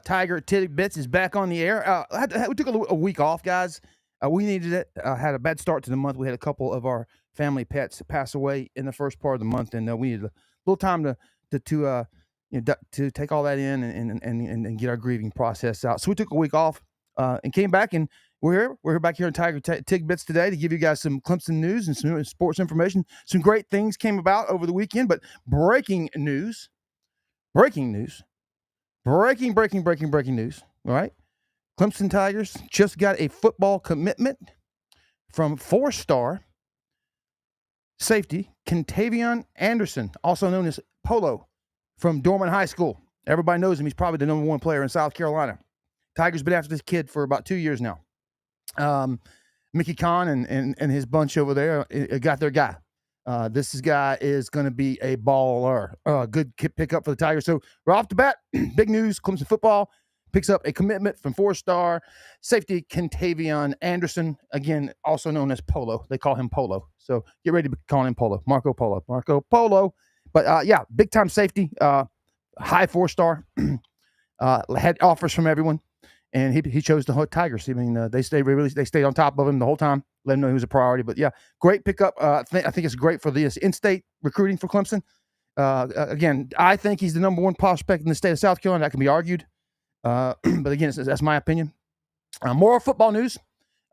Tiger Tidbits is back on the air. We took a week off, guys. We needed it. Had a bad start to the month. We had a couple of our family pets pass away in the first part of the month, and we needed a little time to take all that in and get our grieving process out. So we took a week off and came back, and we're back here on Tiger Tidbits today to give you guys some Clemson news and some sports information. Some great things came about over the weekend, but breaking news. Breaking news. All right. Clemson Tigers just got a football commitment from four-star safety Contavion Anderson, also known as Polo, from Dorman High School. Everybody knows him. He's probably the number one player in South Carolina. Tigers been after this kid for about 2 years now. Mickey Kahn and his bunch over there got their guy. This guy is going to be a baller. Good pickup for the Tigers. So right off the bat, big news, Clemson football picks up a commitment from four-star safety Contavion Anderson, again, also known as Polo. They call him Polo. So get ready to call him Polo. Marco Polo. But, big-time safety, high four-star, had offers from everyone. And he chose the Tigers. I mean, they stayed on top of him the whole time, let him know he was a priority. But, yeah, great pickup. I think it's great for the in-state recruiting for Clemson. Again, I think he's the number one prospect in the state of South Carolina. That can be argued. But, again, that's my opinion. More football news.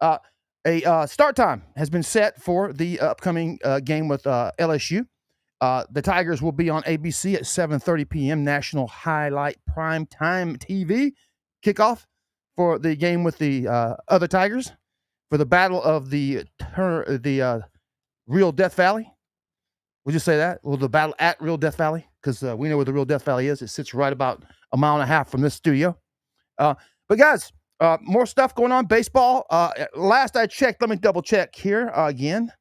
A start time has been set for the upcoming game with LSU. The Tigers will be on ABC at 7:30 p.m. National Highlight Primetime TV kickoff for the game with the other Tigers for the battle of the Real Death Valley. We'll just say that. Well, the battle at Real Death Valley, because we know where the Real Death Valley is. It sits right about a mile and a half from this studio. But, guys, more stuff going on. Baseball. Last I checked, let me double check here again.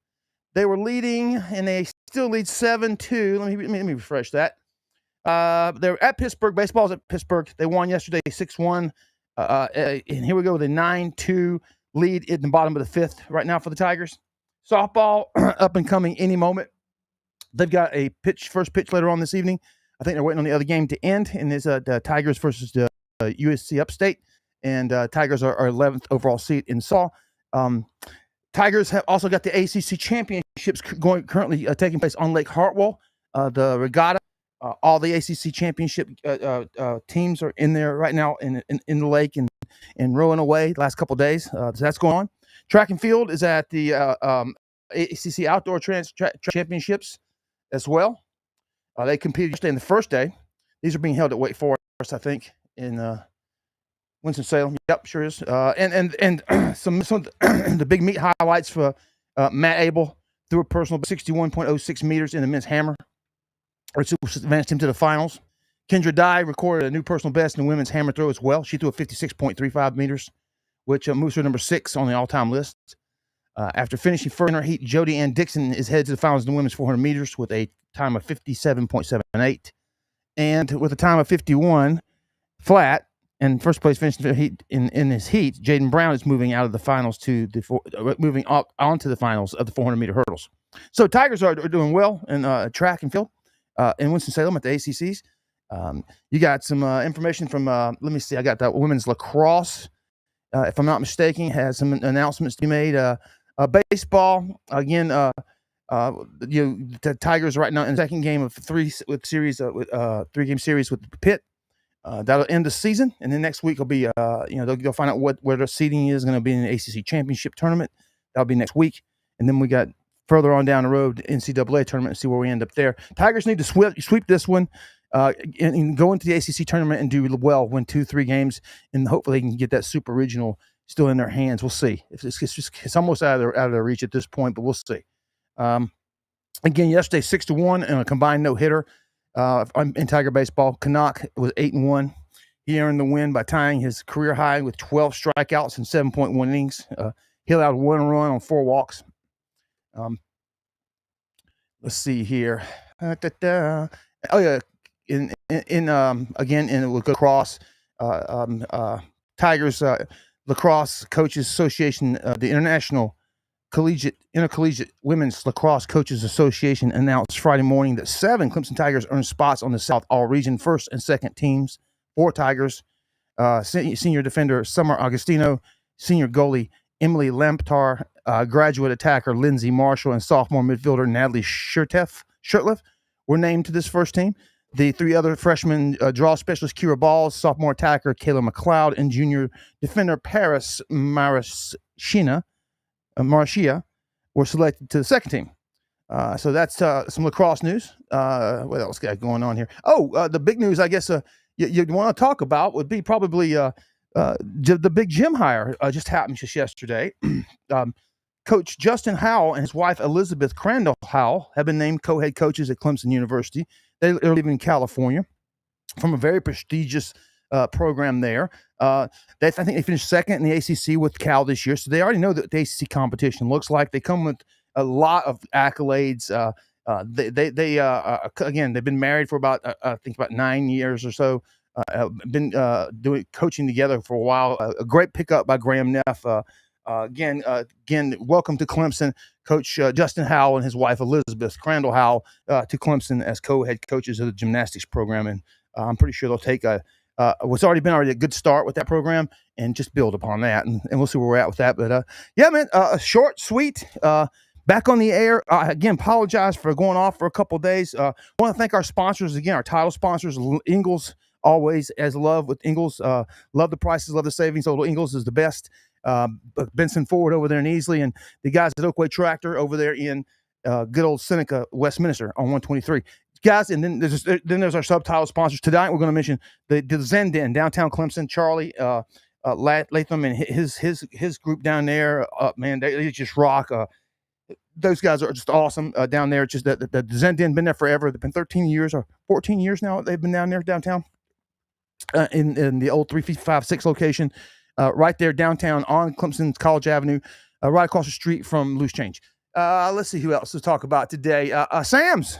They were leading, and they still lead 7-2. Let me refresh that. They're at Pittsburgh. Baseball's at Pittsburgh. They won yesterday 6-1. And here we go with a 9-2 lead in the bottom of the fifth right now for the Tigers. Softball up and coming any moment. They've got a first pitch later on this evening. I think they're waiting on the other game to end, and it's the Tigers versus the USC Upstate. And Tigers are 11th overall seed in softball. Tigers have also got the ACC championships currently taking place on Lake Hartwell. The regatta, all the ACC championship teams are in there right now in the lake and rowing away the last couple of days. So that's going on. Track and field is at the ACC Outdoor Championships as well. They competed yesterday in the first day. These are being held at Wake Forest, I think, in Winston-Salem. Yep, sure is. And some of the big meet highlights for Matt Abel threw a personal 61.06 meters in the men's hammer, which advanced him to the finals. Kendra Dye recorded a new personal best in the women's hammer throw as well. She threw a 56.35 meters, which moves her number 6 on the all-time list. After finishing first in her heat, Jody Ann Dixon is headed to the finals in the women's 400 meters with a time of 57.78. And with a time of 51 flat, and first place finished in his heat, Jaden Brown is moving out of the finals moving up onto the finals of the 400-meter hurdles. So Tigers are doing well in track and field in Winston-Salem at the ACCs. You got some information from, let me see, I got that women's lacrosse, if I'm not mistaken, has some announcements to be made. Baseball, again, the Tigers right now in the second game of three-game series with Pitt. That'll end the season, and then next week will be, they'll find out where their seeding is going to be in the ACC championship tournament. That'll be next week, and then we got further on down the road NCAA tournament and see where we end up there. Tigers need to sweep this one, and go into the ACC tournament and do well, win 2-3 games, and hopefully they can get that super regional still in their hands. We'll see. It's almost out of their reach at this point, but we'll see. Again, yesterday 6-1 and a combined no hitter. In Tiger baseball, Canuck was 8-1. He earned the win by tying his career high with 12 strikeouts and 7.1 innings. He allowed 1 run on 4 walks. Let's see here. Oh yeah, again we'll go across. Tigers Lacrosse Coaches Association, the International Intercollegiate Women's Lacrosse Coaches Association announced Friday morning that 7 Clemson Tigers earned spots on the South All-Region first and second teams for Tigers. senior defender Summer Agostino, senior goalie Emily Lamptar, graduate attacker Lindsay Marshall, and sophomore midfielder Natalie Shirtliff were named to this first team. The three other freshmen, draw specialist Kira Balls, sophomore attacker Kayla McLeod, and junior defender Paris Marashia were selected to the second team. So that's some lacrosse news. What else got going on here? The big news, I guess, you'd want to talk about would be probably the big gym hire just happened just yesterday. Coach Justin Howell and his wife Elizabeth Crandall Howell have been named co-head coaches at Clemson University. They live in California from a very prestigious program there. I think they finished second in the ACC with Cal this year, so they already know what the ACC competition looks like. They come with a lot of accolades. Again, they've been married for about I think about 9 years or so. Been doing coaching together for a while. A great pickup by Graham Neff. Again, welcome to Clemson, Coach Justin Howell and his wife Elizabeth Crandall Howell to Clemson as co-head coaches of the gymnastics program, and I'm pretty sure they'll take what's already a good start with that program and just build upon that, and we'll see where we're at with that. But short, sweet. Back on the air. Again, apologize for going off for a couple of days. Want to thank our sponsors again, our title sponsors, Ingalls. Always as love with Ingalls. Love the prices, love the savings. Although Ingalls is the best. Benson Ford over there in Easley, and the guys at Oakway Tractor over there in good old Seneca, Westminster on 123. Guys, and then there's our subtitle sponsors. Tonight we're going to mention the Zen Den, downtown Clemson. Charlie Latham and his group down there. Man, they just rock. Those guys are just awesome down there. It's just that the Zen Den been there forever. They've been 13 years or 14 years now. They've been down there downtown in the old 3556 location, right there downtown on Clemson's College Avenue, right across the street from Loose Change. Let's see who else to talk about today. Sam's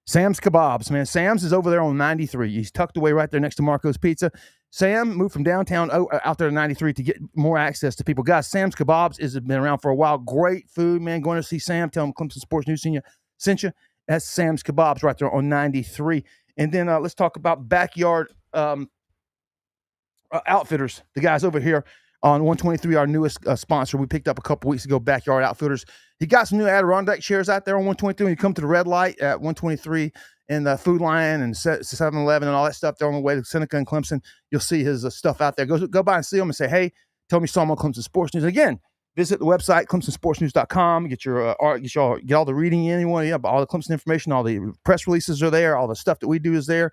Kebabs, man. Sam's is over there on 93. He's tucked away right there next to Marco's Pizza. Sam moved from downtown out there to 93 to get more access to people. Guys, Sam's Kebabs has been around for a while. Great food, man. Going to see Sam. Tell him Clemson Sports News sent you. That's Sam's Kebabs right there on 93. And then let's talk about Backyard Outfitters. The guys over here on 123, our newest sponsor. We picked up a couple weeks ago, Backyard Outfitters. He got some new Adirondack chairs out there on 123. When you come to the red light at 123 and the Food Lion and 7-Eleven and all that stuff there on the way to Seneca and Clemson, you'll see his stuff out there. Go by and see him and say, hey, tell me something on Clemson Sports News. Again, visit the website, clemsonsportsnews.com. Get get all the reading in you want. All the Clemson information, all the press releases are there. All the stuff that we do is there.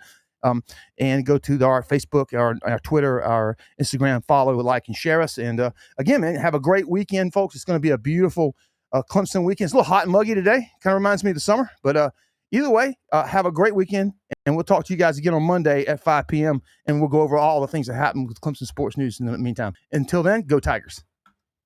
And go to our Facebook, our Twitter, our Instagram, follow, like, and share us. And again, man, have a great weekend, folks. It's going to be a beautiful Clemson weekend. It's a little hot and muggy today. Kind of reminds me of the summer. But either way, have a great weekend. And we'll talk to you guys again on Monday at 5 p.m. And we'll go over all the things that happen with Clemson Sports News in the meantime. Until then, go Tigers.